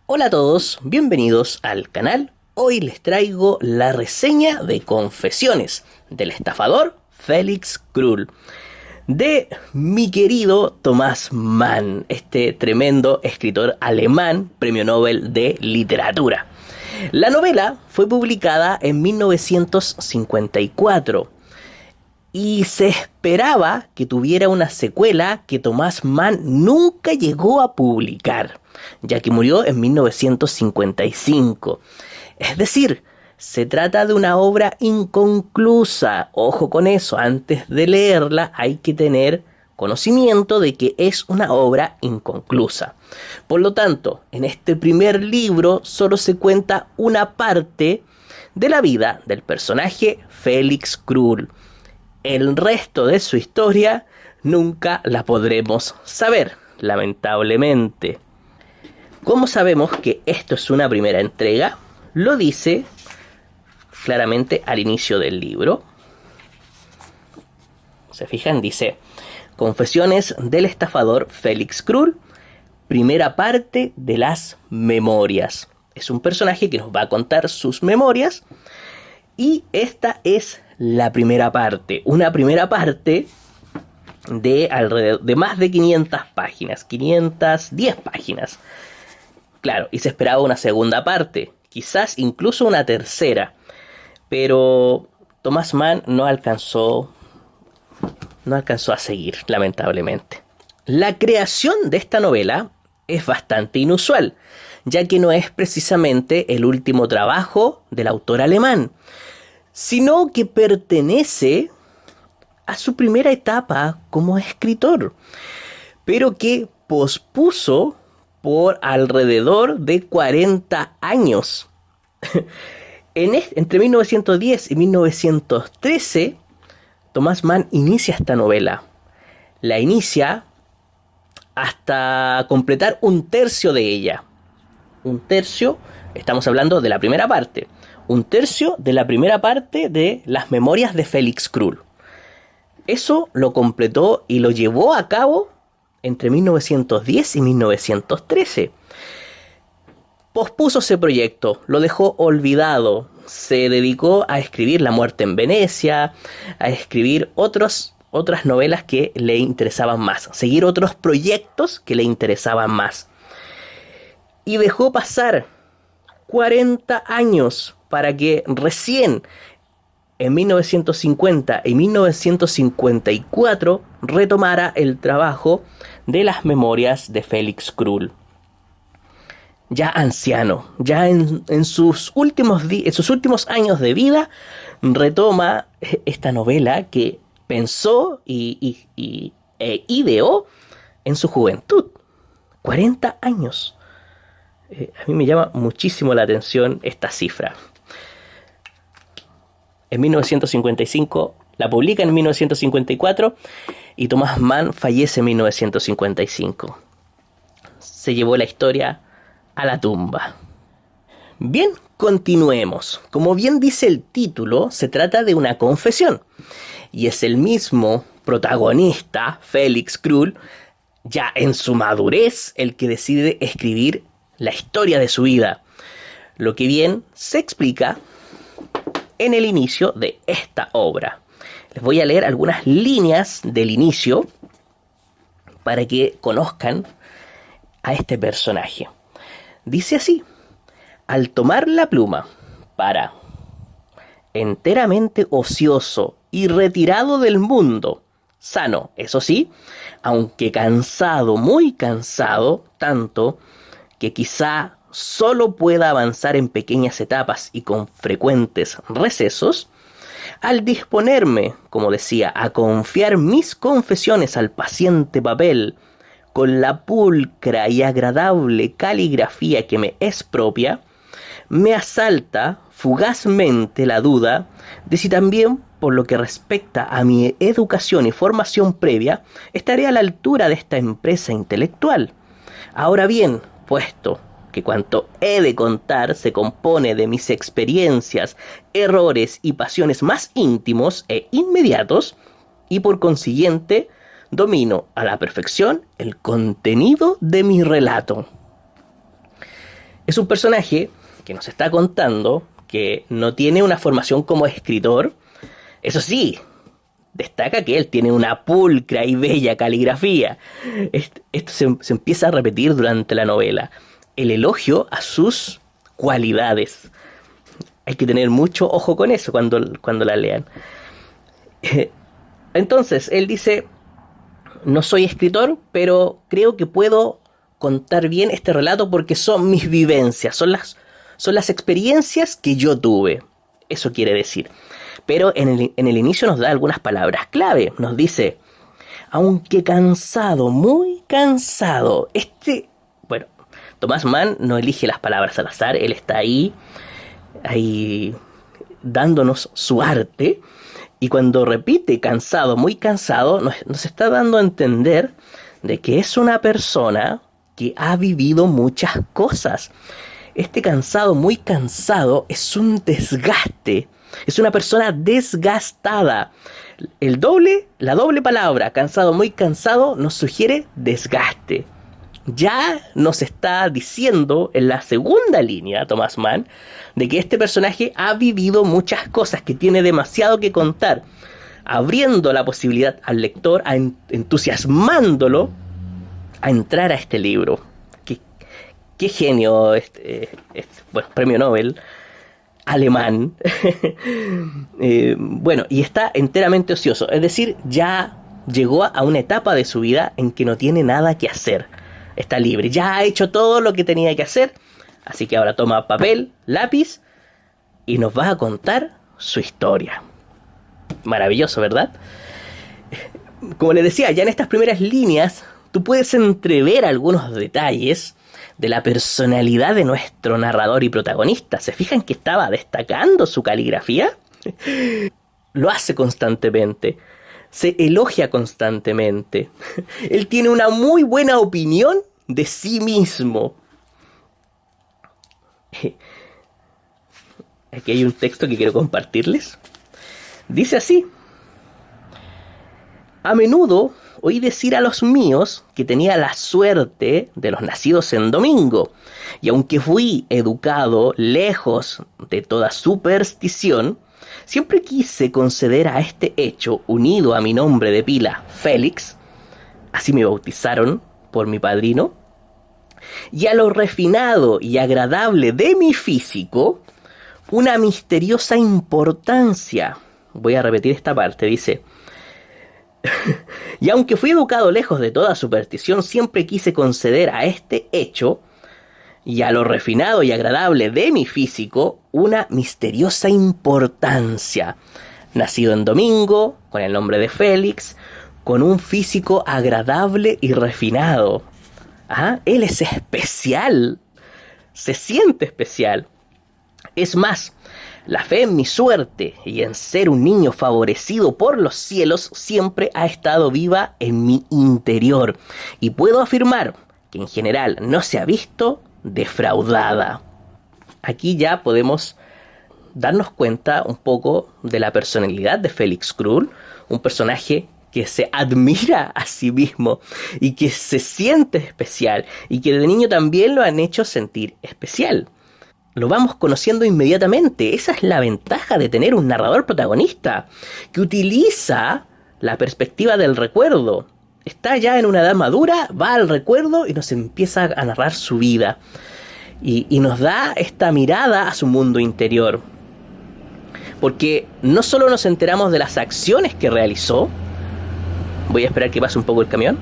Hola a todos, bienvenidos al canal. Hoy les traigo la reseña de Confesiones del estafador Felix Krull, de mi querido Thomas Mann, este tremendo escritor alemán, premio Nobel de literatura. La novela fue publicada en 1954 y se esperaba que tuviera una secuela que Thomas Mann nunca llegó a publicar, ya que murió en 1955. Es decir, se trata de una obra inconclusa. Ojo con eso, antes de leerla hay que tener conocimiento de que es una obra inconclusa. Por lo tanto, en este primer libro solo se cuenta una parte de la vida del personaje Felix Krull. El resto de su historia nunca la podremos saber, lamentablemente. ¿Cómo sabemos que esto es una primera entrega? Lo dice claramente al inicio del libro. ¿Se fijan? Dice: Confesiones del estafador Felix Krull, primera parte de las memorias. Es un personaje que nos va a contar sus memorias y esta es la primera parte. Una primera parte de alrededor de más de 500 páginas, 510 páginas. Claro, y se esperaba una segunda parte, quizás incluso una tercera, pero Thomas Mann no alcanzó a seguir, lamentablemente. La creación de esta novela es bastante inusual, ya que no es precisamente el último trabajo del autor alemán, sino que pertenece a su primera etapa como escritor, pero que pospuso por alrededor de 40 años. Entre 1910 y 1913, Thomas Mann inicia esta novela. La inicia hasta completar un tercio de ella. Un tercio, estamos hablando de la primera parte. Un tercio de la primera parte de las memorias de Felix Krull. Eso lo completó y lo llevó a cabo entre 1910 y 1913. Pospuso ese proyecto, lo dejó olvidado, se dedicó a escribir La muerte en Venecia, a escribir otras novelas que le interesaban más, seguir otros proyectos que le interesaban más. Y dejó pasar 40 años para que recién en 1950 y 1954 retomara el trabajo de las memorias de Felix Krull. Ya anciano, ya en sus últimos años de vida, retoma esta novela que pensó e ideó en su juventud. 40 años. A mí me llama muchísimo la atención esta cifra. En 1955, la publica en 1954 y Thomas Mann fallece en 1955. Se llevó la historia a la tumba. Bien, continuemos. Como bien dice el título, se trata de una confesión. Y es el mismo protagonista, Felix Krull, ya en su madurez, el que decide escribir la historia de su vida. Lo que bien se explica en el inicio de esta obra. Les voy a leer algunas líneas del inicio para que conozcan a este personaje. Dice así: al tomar la pluma para, enteramente ocioso y retirado del mundo, sano, eso sí, aunque cansado, muy cansado, tanto que quizá solo pueda avanzar en pequeñas etapas y con frecuentes recesos, al disponerme, como decía, a confiar mis confesiones al paciente papel, con la pulcra y agradable caligrafía que me es propia, me asalta fugazmente la duda de si también, por lo que respecta a mi educación y formación previa, estaré a la altura de esta empresa intelectual. Ahora bien, puesto que cuanto he de contar se compone de mis experiencias, errores y pasiones más íntimos e inmediatos, y por consiguiente domino a la perfección el contenido de mi relato. Es un personaje que nos está contando que no tiene una formación como escritor. Eso sí, destaca que él tiene una pulcra y bella caligrafía. Esto se empieza a repetir durante la novela. El elogio a sus cualidades. Hay que tener mucho ojo con eso cuando la lean. Entonces, él dice, no soy escritor, pero creo que puedo contar bien este relato porque son mis vivencias, son las experiencias que yo tuve. Eso quiere decir. Pero en el inicio nos da algunas palabras clave. Nos dice, aunque cansado, muy cansado. Bueno, Thomas Mann no elige las palabras al azar, él está ahí dándonos su arte. Y cuando repite cansado, muy cansado, nos está dando a entender de que es una persona que ha vivido muchas cosas. Este cansado, muy cansado, es un desgaste. Es una persona desgastada. La doble palabra, cansado, muy cansado, nos sugiere desgaste. Ya nos está diciendo en la segunda línea, Thomas Mann, de que este personaje ha vivido muchas cosas, que tiene demasiado que contar, abriendo la posibilidad al lector, entusiasmándolo a entrar a este libro. Qué genio bueno, premio Nobel alemán. Bueno, y está enteramente ocioso, es decir, ya llegó a una etapa de su vida en que no tiene nada que hacer. Está libre, ya ha hecho todo lo que tenía que hacer, así que ahora toma papel, lápiz y nos va a contar su historia. Maravilloso, ¿verdad? Como les decía, ya en estas primeras líneas tú puedes entrever algunos detalles de la personalidad de nuestro narrador y protagonista. ¿Se fijan que estaba destacando su caligrafía? Lo hace constantemente. Se elogia constantemente. Él tiene una muy buena opinión de sí mismo. Aquí hay un texto que quiero compartirles. Dice así: a menudo oí decir a los míos que tenía la suerte de los nacidos en domingo, y aunque fui educado lejos de toda superstición, siempre quise conceder a este hecho, unido a mi nombre de pila, Félix, así me bautizaron por mi padrino, y a lo refinado y agradable de mi físico, una misteriosa importancia. Voy a repetir esta parte, dice: y aunque fui educado lejos de toda superstición, siempre quise conceder a este hecho, y a lo refinado y agradable de mi físico, una misteriosa importancia. Nacido en domingo, con el nombre de Félix, con un físico agradable y refinado. Él es especial, se siente especial. Es más, la fe en mi suerte y en ser un niño favorecido por los cielos siempre ha estado viva en mi interior, y puedo afirmar que en general no se ha visto defraudada. Aquí ya podemos darnos cuenta un poco de la personalidad de Felix Krull, un personaje que se admira a sí mismo y que se siente especial, y que de niño también lo han hecho sentir especial. Lo vamos conociendo inmediatamente. Esa es la ventaja de tener un narrador protagonista, que utiliza la perspectiva del recuerdo. Está ya en una edad madura, va al recuerdo y nos empieza a narrar su vida. Y nos da esta mirada a su mundo interior. Porque no solo nos enteramos de las acciones que realizó. Voy a esperar que pase un poco el camión.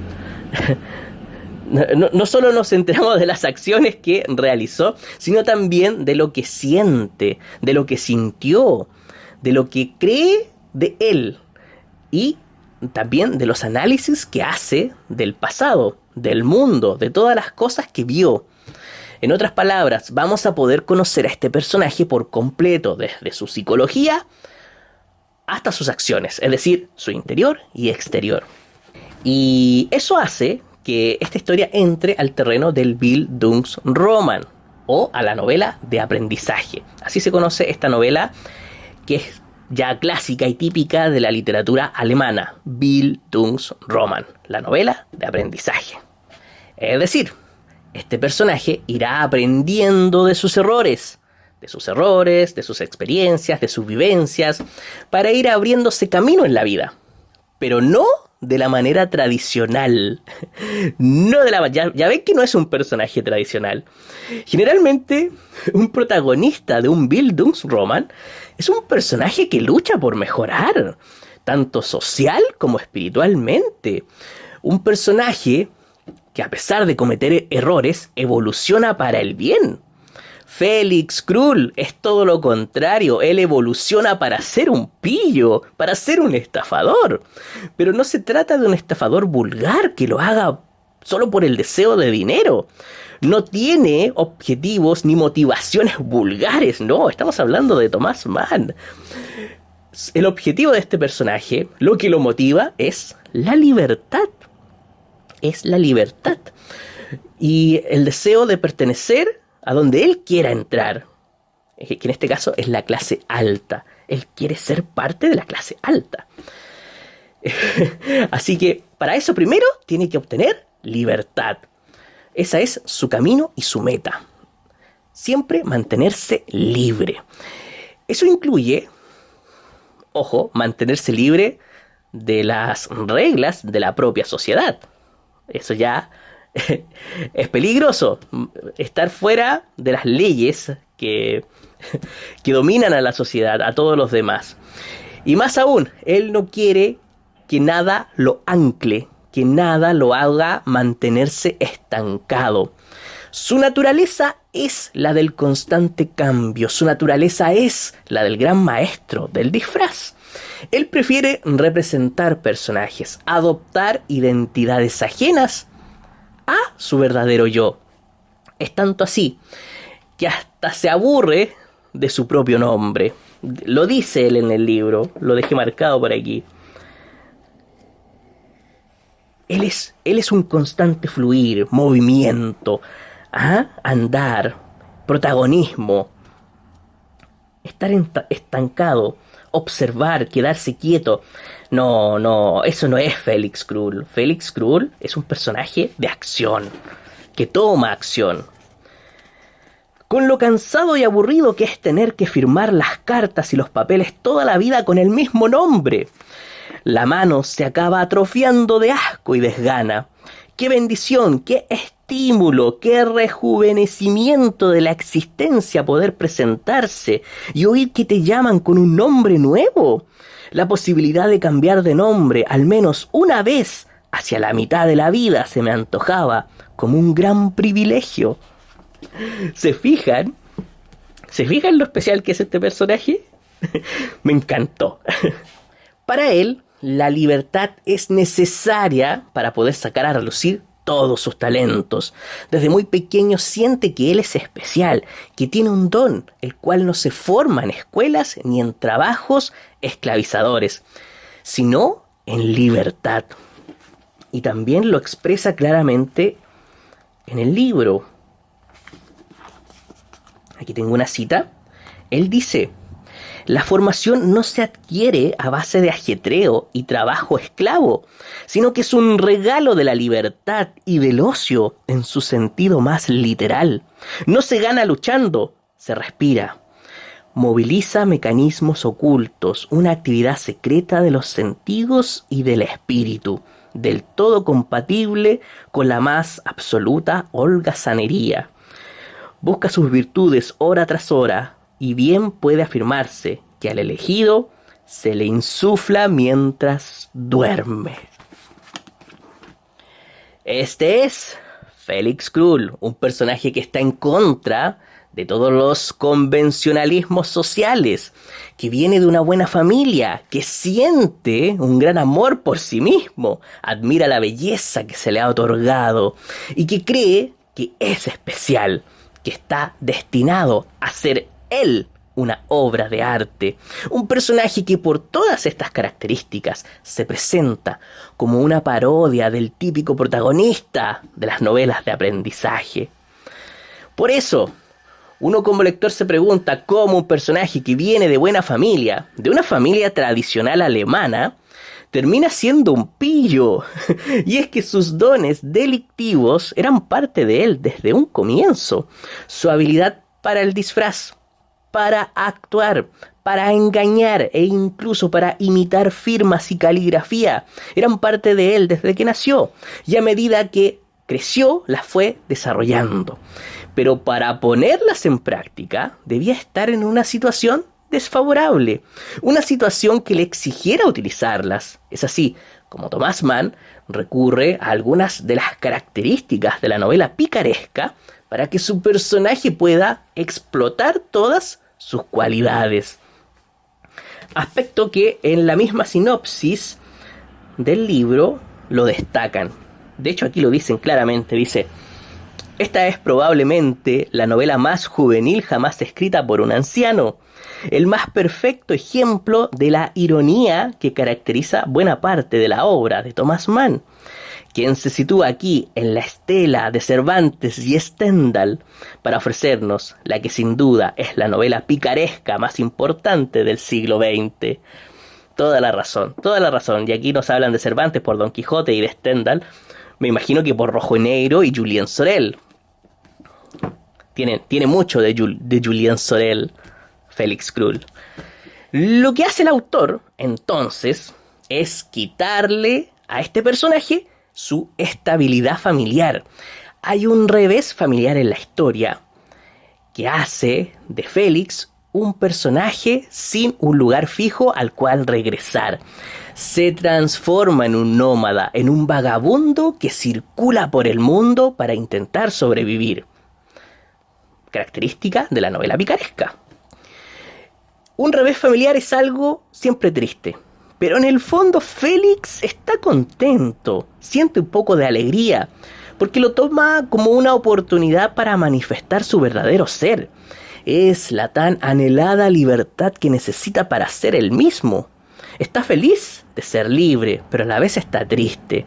No solo nos enteramos de las acciones que realizó, sino también de lo que siente, de lo que sintió, de lo que cree de él, y también de los análisis que hace del pasado, del mundo, de todas las cosas que vio. En otras palabras, vamos a poder conocer a este personaje por completo, desde su psicología hasta sus acciones, es decir, su interior y exterior. Y eso hace que esta historia entre al terreno del Bildungsroman, o a la novela de aprendizaje. Así se conoce esta novela, que es ya clásica y típica de la literatura alemana, Bildungsroman, la novela de aprendizaje. Es decir, Este personaje irá aprendiendo de sus errores, de sus experiencias, de sus vivencias, para ir abriéndose camino en la vida. Pero no de la manera tradicional. No de la ya ven que no es un personaje tradicional. Generalmente, un protagonista de un Bildungsroman es un personaje que lucha por mejorar, tanto social como espiritualmente. Un personaje que, a pesar de cometer errores, evoluciona para el bien. Felix Krull es todo lo contrario, él evoluciona para ser un pillo, para ser un estafador. Pero no se trata de un estafador vulgar que lo haga solo por el deseo de dinero. No tiene objetivos ni motivaciones vulgares, no, estamos hablando de Thomas Mann. El objetivo de este personaje, lo que lo motiva, es la libertad. Es la libertad. Y el deseo de pertenecer a donde él quiera entrar, que en este caso es la clase alta. Él quiere ser parte de la clase alta. Así que para eso primero tiene que obtener libertad. Ese es su camino y su meta. Siempre mantenerse libre. Eso incluye, ojo, mantenerse libre de las reglas de la propia sociedad. Eso ya es peligroso, estar fuera de las leyes que dominan a la sociedad, a todos los demás. Y más aún, él no quiere que nada lo ancle, que nada lo haga mantenerse estancado. Su naturaleza es la del constante cambio, su naturaleza es la del gran maestro, del disfraz. Él prefiere representar personajes, adoptar identidades ajenas a su verdadero yo. Es tanto así que hasta se aburre de su propio nombre. Lo dice él en el libro, lo dejé marcado por aquí. Él es un constante fluir, movimiento, andar, protagonismo, estar estancado, observar, quedarse quieto. No, eso no es Felix Krull. Felix Krull es un personaje de acción, que toma acción. Con lo cansado y aburrido que es tener que firmar las cartas y los papeles toda la vida con el mismo nombre. La mano se acaba atrofiando de asco y desgana. ¡Qué bendición! ¡Qué estímulo! ¡Qué rejuvenecimiento de la existencia poder presentarse y oír que te llaman con un nombre nuevo! La posibilidad de cambiar de nombre al menos una vez hacia la mitad de la vida se me antojaba como un gran privilegio. ¿Se fijan? ¿Se fijan lo especial que es este personaje? Me encantó. Para él, la libertad es necesaria para poder sacar a relucir todos sus talentos. Desde muy pequeño siente que él es especial, que tiene un don, el cual no se forma en escuelas ni en trabajos esclavizadores, sino en libertad. Y también lo expresa claramente en el libro. Aquí tengo una cita. Él dice: la formación no se adquiere a base de ajetreo y trabajo esclavo, sino que es un regalo de la libertad y del ocio en su sentido más literal. No se gana luchando, se respira. Moviliza mecanismos ocultos, una actividad secreta de los sentidos y del espíritu, del todo compatible con la más absoluta holgazanería. Busca sus virtudes hora tras hora, y bien puede afirmarse que al elegido se le insufla mientras duerme. Este es Felix Krull, un personaje que está en contra de todos los convencionalismos sociales, que viene de una buena familia, que siente un gran amor por sí mismo, admira la belleza que se le ha otorgado y que cree que es especial, que está destinado a ser él una obra de arte. Un personaje que por todas estas características se presenta como una parodia del típico protagonista de las novelas de aprendizaje. Por eso, uno como lector se pregunta cómo un personaje que viene de buena familia, de una familia tradicional alemana, termina siendo un pillo. Y es que sus dones delictivos eran parte de él desde un comienzo. Su habilidad para el disfraz, para actuar, para engañar e incluso para imitar firmas y caligrafía eran parte de él desde que nació. Y a medida que creció, las fue desarrollando. Pero para ponerlas en práctica, debía estar en una situación desfavorable, una situación que le exigiera utilizarlas. Es así como Thomas Mann recurre a algunas de las características de la novela picaresca para que su personaje pueda explotar todas sus cualidades. Aspecto que en la misma sinopsis del libro lo destacan. De hecho, aquí lo dicen claramente, dice: esta es probablemente la novela más juvenil jamás escrita por un anciano, el más perfecto ejemplo de la ironía que caracteriza buena parte de la obra de Thomas Mann, quien se sitúa aquí en la estela de Cervantes y Stendhal para ofrecernos la que sin duda es la novela picaresca más importante del siglo XX. Toda la razón. Y aquí nos hablan de Cervantes por Don Quijote y de Stendhal, me imagino que por Rojo y Negro y Julien Sorel. Tiene mucho de Julien Sorel, Félix Krull. Lo que hace el autor, entonces, es quitarle a este personaje su estabilidad familiar. Hay un revés familiar en la historia que hace de Félix un personaje sin un lugar fijo al cual regresar. Se transforma en un nómada, en un vagabundo que circula por el mundo para intentar sobrevivir. Característica de la novela picaresca. Un revés familiar es algo siempre triste, pero en el fondo Félix está contento, siente un poco de alegría, porque lo toma como una oportunidad para manifestar su verdadero ser. Es la tan anhelada libertad que necesita para ser él mismo. Está feliz de ser libre, pero a la vez está triste.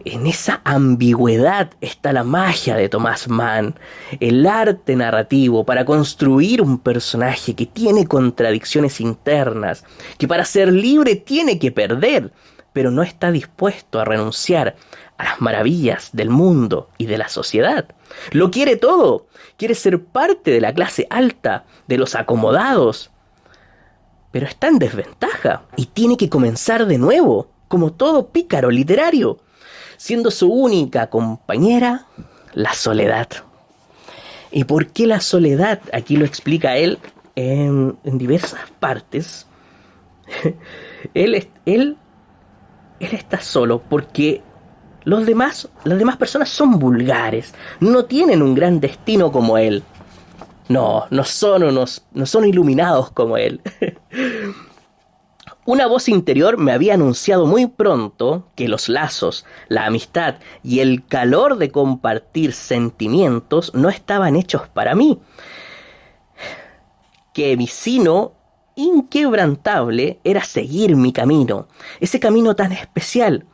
En esa ambigüedad está la magia de Thomas Mann, el arte narrativo para construir un personaje que tiene contradicciones internas, que para ser libre tiene que perder, pero no está dispuesto a renunciar a las maravillas del mundo y de la sociedad. Lo quiere todo, quiere ser parte de la clase alta, de los acomodados, pero está en desventaja y tiene que comenzar de nuevo, como todo pícaro literario, siendo su única compañera la soledad. ¿Y por qué la soledad? Aquí lo explica él en diversas partes. Él está solo porque las demás personas son vulgares, no tienen un gran destino como él. No son iluminados como él. Una voz interior me había anunciado muy pronto que los lazos, la amistad y el calor de compartir sentimientos no estaban hechos para mí. Que mi sino inquebrantable era seguir mi camino, ese camino tan especial.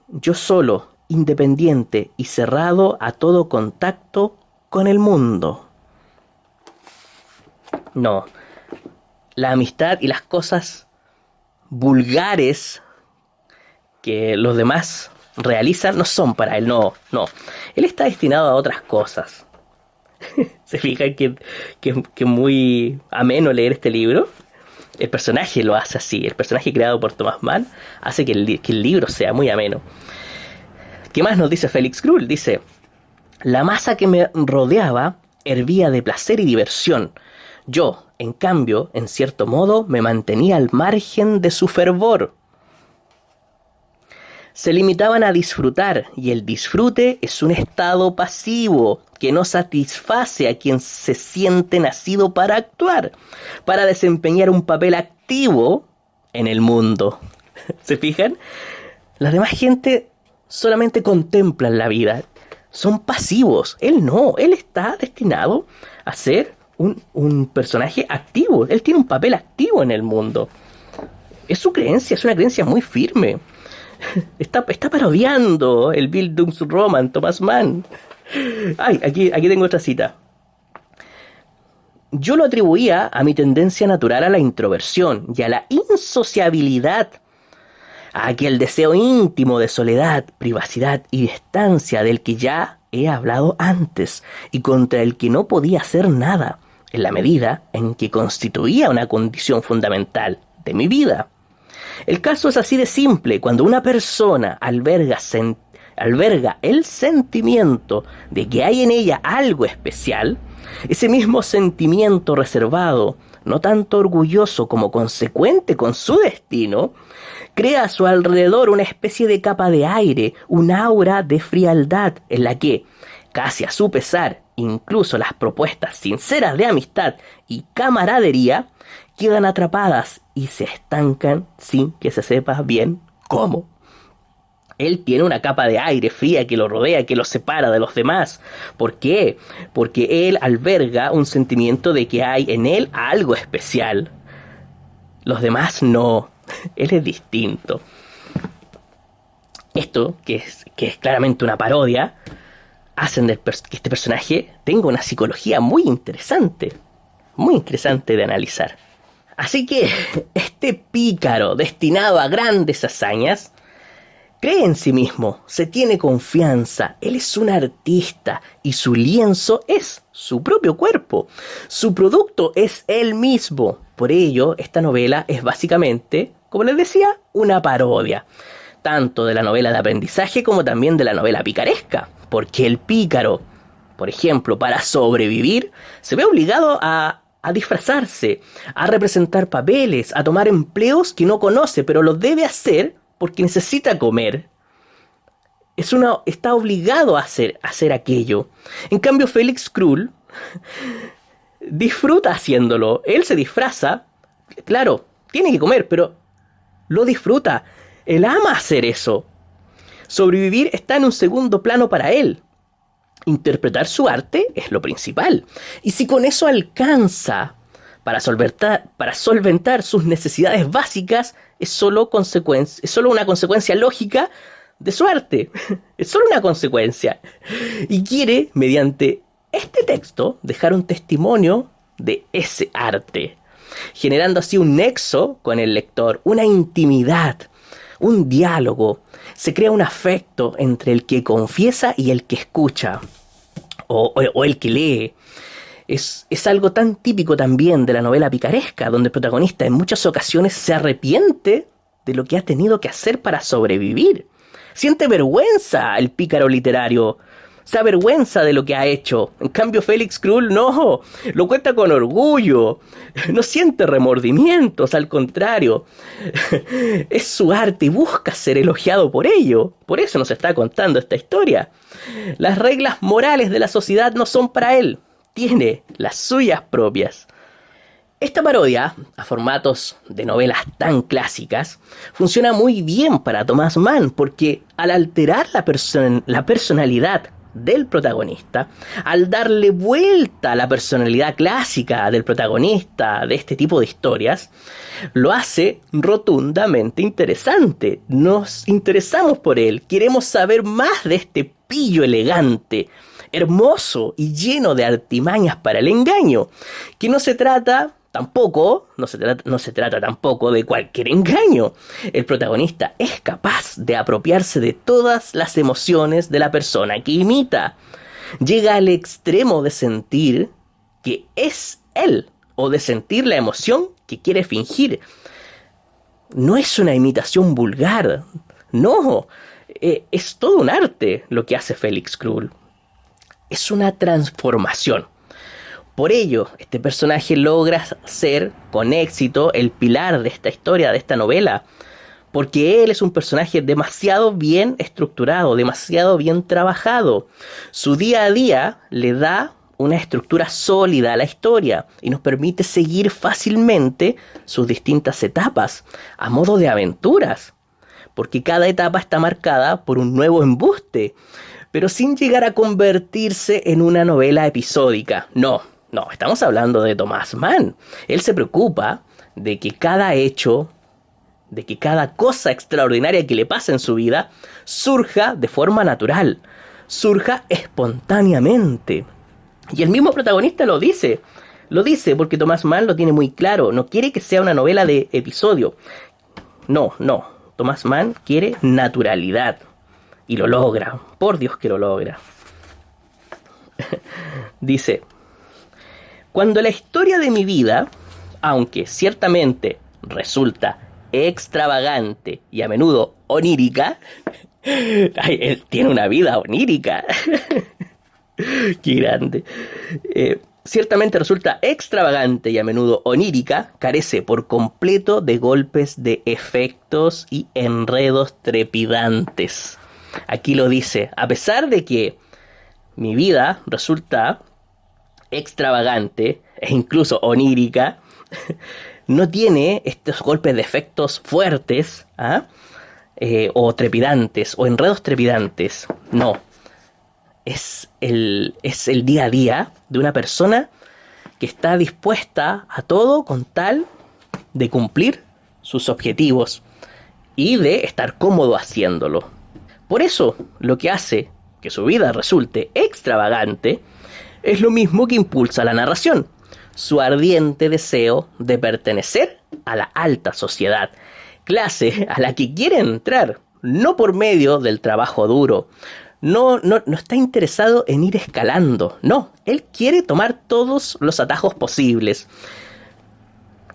Yo solo, independiente y cerrado a todo contacto con el mundo. No, la amistad y las cosas vulgares que los demás realizan no son para él, no. Él está destinado a otras cosas. ¿Se fijan que es muy ameno leer este libro? El personaje lo hace así, el personaje creado por Thomas Mann hace que el libro sea muy ameno. ¿Qué más nos dice Félix Krull? Dice: la masa que me rodeaba hervía de placer y diversión. Yo, en cambio, en cierto modo, me mantenía al margen de su fervor. Se limitaban a disfrutar, y el disfrute es un estado pasivo que no satisface a quien se siente nacido para actuar, para desempeñar un papel activo en el mundo. ¿Se fijan? La demás gente solamente contemplan la vida, son pasivos. Él no, él está destinado a ser un personaje activo. Él tiene un papel activo en el mundo. Es su creencia, es una creencia muy firme. Está parodiando el Bildungsroman Thomas Mann. Ay, aquí tengo otra cita. Yo lo atribuía a mi tendencia natural a la introversión y a la insociabilidad, a aquel deseo íntimo de soledad, privacidad y distancia del que ya he hablado antes y contra el que no podía hacer nada, en la medida en que constituía una condición fundamental de mi vida. El caso es así de simple. Cuando una persona alberga el sentimiento de que hay en ella algo especial, ese mismo sentimiento reservado, no tanto orgulloso como consecuente con su destino, crea a su alrededor una especie de capa de aire, un aura de frialdad en la que, casi a su pesar, incluso las propuestas sinceras de amistad y camaradería quedan atrapadas y se estancan sin que se sepa bien cómo. Él tiene una capa de aire fría que lo rodea, que lo separa de los demás. ¿Por qué? Porque él alberga un sentimiento de que hay en él algo especial. Los demás no. Él es distinto. Esto, que es claramente una parodia, hacen que este personaje tenga una psicología muy interesante de analizar. Así que este pícaro destinado a grandes hazañas cree en sí mismo, se tiene confianza, él es un artista y su lienzo es su propio cuerpo. Su producto es él mismo. Por ello, esta novela es básicamente, como les decía, una parodia, tanto de la novela de aprendizaje como también de la novela picaresca. Porque el pícaro, por ejemplo, para sobrevivir, se ve obligado a disfrazarse, a representar papeles, a tomar empleos que no conoce, pero los debe hacer porque necesita comer. Está obligado a hacer aquello. En cambio, Felix Krull disfruta haciéndolo. Él se disfraza, claro, tiene que comer, pero lo disfruta. Él ama hacer eso. Sobrevivir está en un segundo plano para él. Interpretar su arte es lo principal. Y si con eso alcanza para solventar sus necesidades básicas, es solo una consecuencia lógica de su arte. Es solo una consecuencia. Y quiere, mediante este texto, dejar un testimonio de ese arte, generando así un nexo con el lector, una intimidad, un diálogo. Se crea un afecto entre el que confiesa y el que escucha, o el que lee. Es algo tan típico también de la novela picaresca, donde el protagonista en muchas ocasiones se arrepiente de lo que ha tenido que hacer para sobrevivir. Siente vergüenza el pícaro literario, se avergüenza de lo que ha hecho. En cambio, Felix Krull no, lo cuenta con orgullo, no siente remordimientos, al contrario. Es su arte y busca ser elogiado por ello. Por eso nos está contando esta historia. Las reglas morales de la sociedad no son para él. Tiene las suyas propias. Esta parodia a formatos de novelas tan clásicas funciona muy bien para Thomas Mann porque al alterar la personalidad del protagonista, al darle vuelta a la personalidad clásica del protagonista de este tipo de historias, lo hace rotundamente interesante. Nos interesamos por él, queremos saber más de este pillo elegante, hermoso y lleno de artimañas para el engaño, que no se trata tampoco de cualquier engaño. El protagonista es capaz de apropiarse de todas las emociones de la persona que imita. Llega al extremo de sentir que es él o de sentir la emoción que quiere fingir. No es una imitación vulgar, no, es todo un arte lo que hace Felix Krull. Es una transformación. Por ello, este personaje logra ser con éxito el pilar de esta historia, de esta novela, porque él es un personaje demasiado bien estructurado, demasiado bien trabajado. Su día a día le da una estructura sólida a la historia y nos permite seguir fácilmente sus distintas etapas, a modo de aventuras, porque cada etapa está marcada por un nuevo embuste, pero sin llegar a convertirse en una novela episódica. No, estamos hablando de Thomas Mann. Él se preocupa de que cada hecho, de que cada cosa extraordinaria que le pasa en su vida surja de forma natural, surja espontáneamente. Y el mismo protagonista lo dice porque Thomas Mann lo tiene muy claro. No quiere que sea una novela de episodio. No. Thomas Mann quiere naturalidad. Y lo logra. Por Dios que lo logra. Dice: cuando la historia de mi vida, aunque ciertamente resulta extravagante y a menudo onírica, ay, él tiene una vida onírica. Qué grande. Ciertamente resulta extravagante y a menudo onírica, carece por completo de golpes de efectos y enredos trepidantes. Aquí lo dice: a pesar de que mi vida resulta extravagante e incluso onírica, no tiene estos golpes de efectos fuertes, o trepidantes, o enredos trepidantes. No. Es el día a día de una persona que está dispuesta a todo con tal de cumplir sus objetivos y de estar cómodo haciéndolo. Por eso, lo que hace que su vida resulte extravagante es lo mismo que impulsa la narración: su ardiente deseo de pertenecer a la alta sociedad, clase a la que quiere entrar, no por medio del trabajo duro. No está interesado en ir escalando, no, él quiere tomar todos los atajos posibles.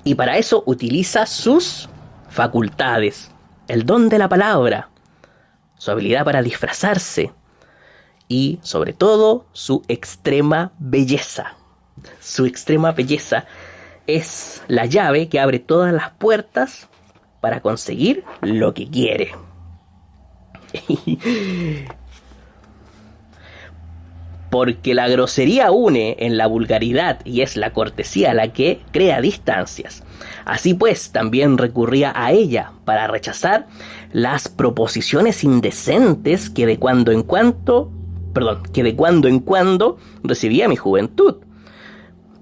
Y para eso utiliza sus facultades, el don de la palabra, su habilidad para disfrazarse y, sobre todo, su extrema belleza. Su extrema belleza es la llave que abre todas las puertas para conseguir lo que quiere. Porque la grosería une en la vulgaridad y es la cortesía la que crea distancias. Así pues, también recurría a ella para rechazar las proposiciones indecentes que de cuando en cuando recibía mi juventud,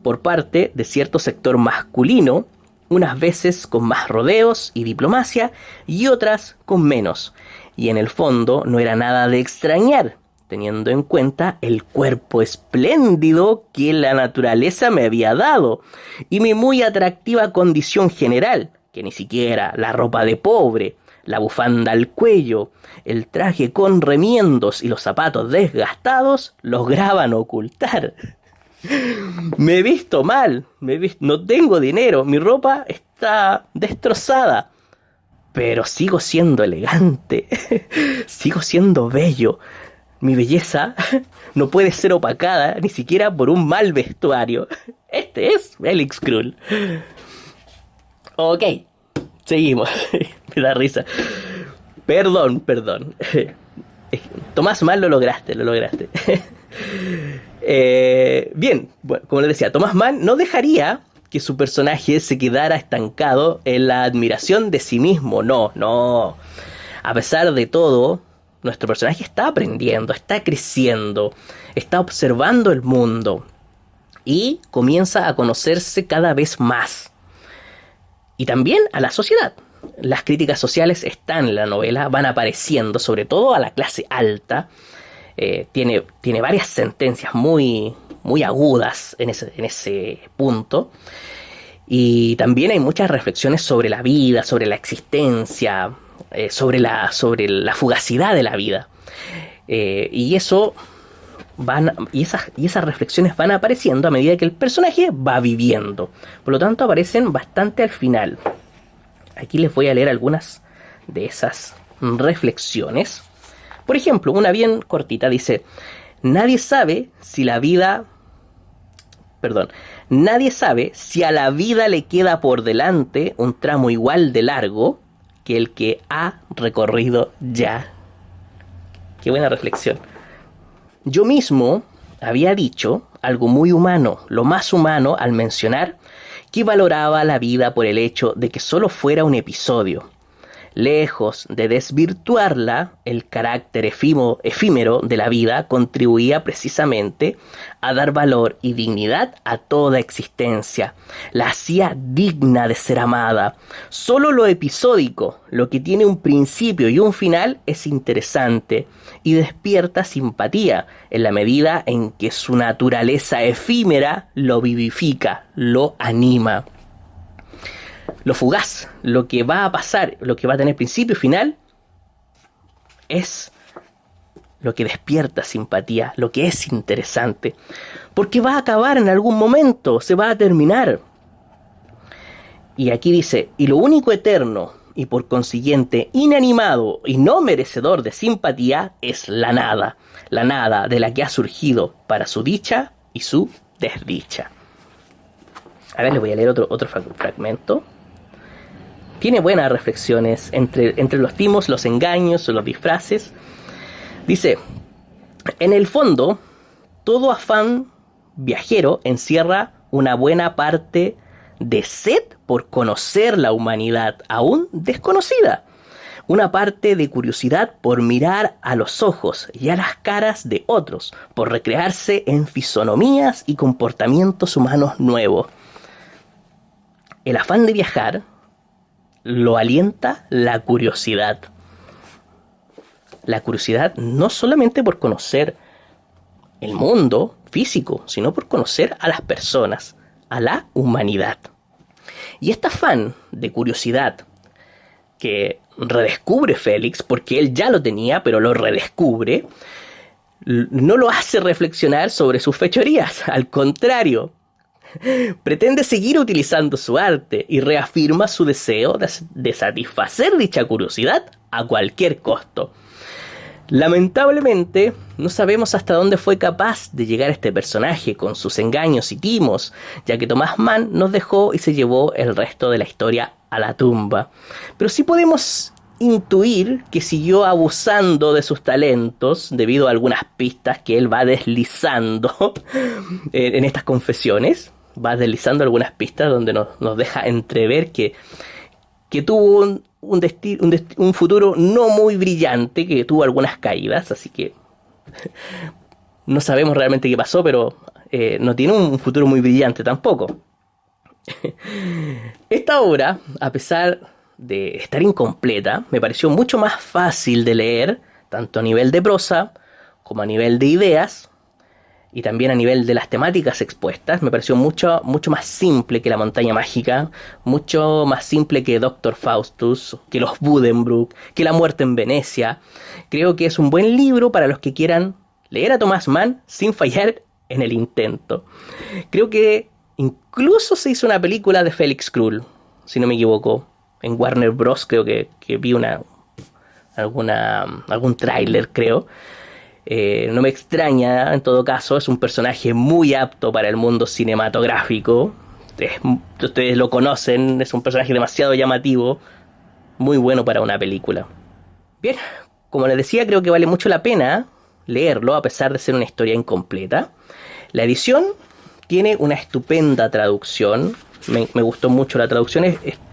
por parte de cierto sector masculino, unas veces con más rodeos y diplomacia y otras con menos. Y en el fondo no era nada de extrañar, teniendo en cuenta el cuerpo espléndido que la naturaleza me había dado y mi muy atractiva condición general, que ni siquiera la ropa de pobre, la bufanda al cuello, el traje con remiendos y los zapatos desgastados lograban ocultar. Me he visto mal, no tengo dinero, mi ropa está destrozada, pero sigo siendo elegante, sigo siendo bello. Mi belleza no puede ser opacada ni siquiera por un mal vestuario. Este es Felix Krull. Ok, seguimos. Me da risa. Perdón. Thomas Mann, lo lograste. Bien, bueno, como les decía, Thomas Mann no dejaría que su personaje se quedara estancado en la admiración de sí mismo. No. A pesar de todo, nuestro personaje está aprendiendo, está creciendo, está observando el mundo y comienza a conocerse cada vez más. Y también a la sociedad. Las críticas sociales están en la novela, van apareciendo, sobre todo a la clase alta. Tiene varias sentencias muy agudas en ese punto. Y también hay muchas reflexiones sobre la vida, sobre la existencia, sobre la fugacidad de la vida. Y esas reflexiones van apareciendo a medida que el personaje va viviendo. Por lo tanto, aparecen bastante al final. Aquí les voy a leer algunas de esas reflexiones. Por ejemplo, una bien cortita dice: nadie sabe si a la vida le queda por delante un tramo igual de largo que el que ha recorrido ya. Qué buena reflexión. Yo mismo había dicho algo muy humano, lo más humano, al mencionar que valoraba la vida por el hecho de que solo fuera un episodio. Lejos de desvirtuarla, el carácter efímero de la vida contribuía precisamente a dar valor y dignidad a toda existencia. La hacía digna de ser amada. Solo lo episódico, lo que tiene un principio y un final, es interesante y despierta simpatía en la medida en que su naturaleza efímera lo vivifica, lo anima. Lo fugaz, lo que va a pasar, lo que va a tener principio y final, es lo que despierta simpatía, lo que es interesante. Porque va a acabar en algún momento, se va a terminar. Y aquí dice, y lo único eterno, y por consiguiente inanimado y no merecedor de simpatía, es la nada de la que ha surgido para su dicha y su desdicha. A ver, les voy a leer otro fragmento. Tiene buenas reflexiones entre los timos, los engaños, los disfraces. Dice, en el fondo, todo afán viajero encierra una buena parte de sed por conocer la humanidad aún desconocida. Una parte de curiosidad por mirar a los ojos y a las caras de otros, por recrearse en fisonomías y comportamientos humanos nuevos. El afán de viajar lo alienta la curiosidad. La curiosidad no solamente por conocer el mundo físico, sino por conocer a las personas, a la humanidad. Y este afán de curiosidad que redescubre Félix, porque él ya lo tenía, pero lo redescubre, no lo hace reflexionar sobre sus fechorías. Al contrario, pretende seguir utilizando su arte y reafirma su deseo de satisfacer dicha curiosidad a cualquier costo. Lamentablemente, no sabemos hasta dónde fue capaz de llegar este personaje con sus engaños y timos, ya que Thomas Mann nos dejó y se llevó el resto de la historia a la tumba. Pero sí podemos intuir que siguió abusando de sus talentos debido a algunas pistas que él va deslizando en estas confesiones. Va deslizando algunas pistas donde nos deja entrever que tuvo un futuro no muy brillante, que tuvo algunas caídas, así que no sabemos realmente qué pasó, pero no tiene un futuro muy brillante tampoco. Esta obra, a pesar de estar incompleta, me pareció mucho más fácil de leer, tanto a nivel de prosa como a nivel de ideas, y también a nivel de las temáticas expuestas. Me pareció mucho más simple que La Montaña Mágica, mucho más simple que Doctor Faustus, que Los Buddenbrook, que La Muerte en Venecia. Creo que es un buen libro para los que quieran leer a Thomas Mann sin fallar en el intento. Creo que incluso se hizo una película de Felix Krull, si no me equivoco. En Warner Bros. Creo que vi algún tráiler, creo. No me extraña, en todo caso, es un personaje muy apto para el mundo cinematográfico. Ustedes lo conocen, es un personaje demasiado llamativo, muy bueno para una película. Bien, como les decía, creo que vale mucho la pena leerlo a pesar de ser una historia incompleta. La edición tiene una estupenda traducción, me gustó mucho la traducción,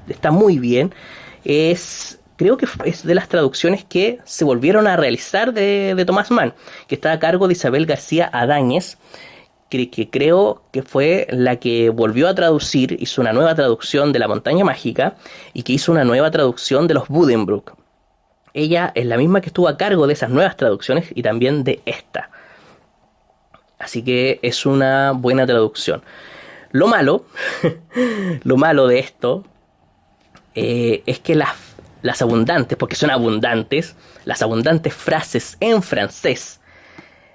está muy bien. Creo que es de las traducciones que se volvieron a realizar de Thomas Mann, que está a cargo de Isabel García Adáñez, que creo que fue la que volvió a traducir, hizo una nueva traducción de La Montaña Mágica y que hizo una nueva traducción de Los Buddenbrook. Ella es la misma que estuvo a cargo de esas nuevas traducciones y también de esta. Así que es una buena traducción. Lo malo de esto es que las abundantes, porque son abundantes, las abundantes frases en francés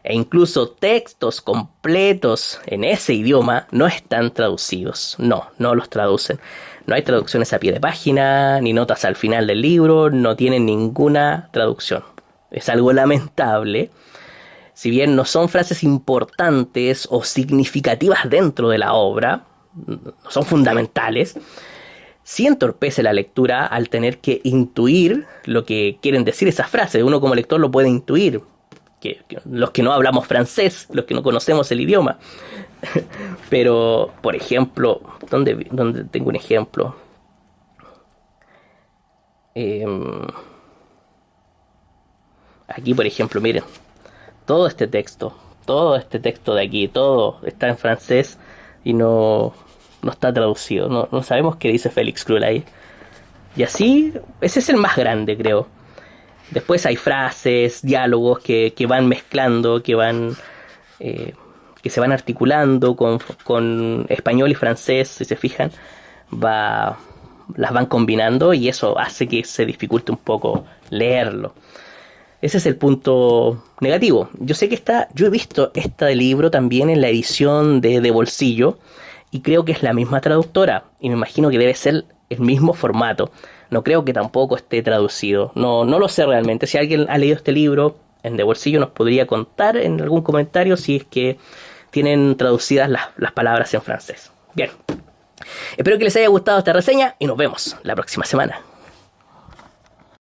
e incluso textos completos en ese idioma no están traducidos. No los traducen. No hay traducciones a pie de página, ni notas al final del libro, no tienen ninguna traducción. Es algo lamentable. Si bien no son frases importantes o significativas dentro de la obra, no son fundamentales, sí entorpece la lectura al tener que intuir lo que quieren decir esas frases. Uno como lector lo puede intuir, que los que no hablamos francés, los que no conocemos el idioma. Pero, por ejemplo, ¿dónde tengo un ejemplo? Aquí, por ejemplo, miren, todo este texto de aquí, todo está en francés y no está traducido. No sabemos qué dice Felix Krull ahí. Y así, ese es el más grande, creo. Después hay frases, diálogos que van mezclando, que se van articulando con español y francés, si se fijan. Va las van combinando y eso hace que se dificulte un poco leerlo. Ese es el punto negativo. Yo sé que yo he visto este libro también en la edición de bolsillo y creo que es la misma traductora y me imagino que debe ser el mismo formato. No creo que tampoco esté traducido. No lo sé realmente. Si alguien ha leído este libro en de bolsillo nos podría contar en algún comentario si es que tienen traducidas las palabras en francés. Bien. Espero que les haya gustado esta reseña y nos vemos la próxima semana.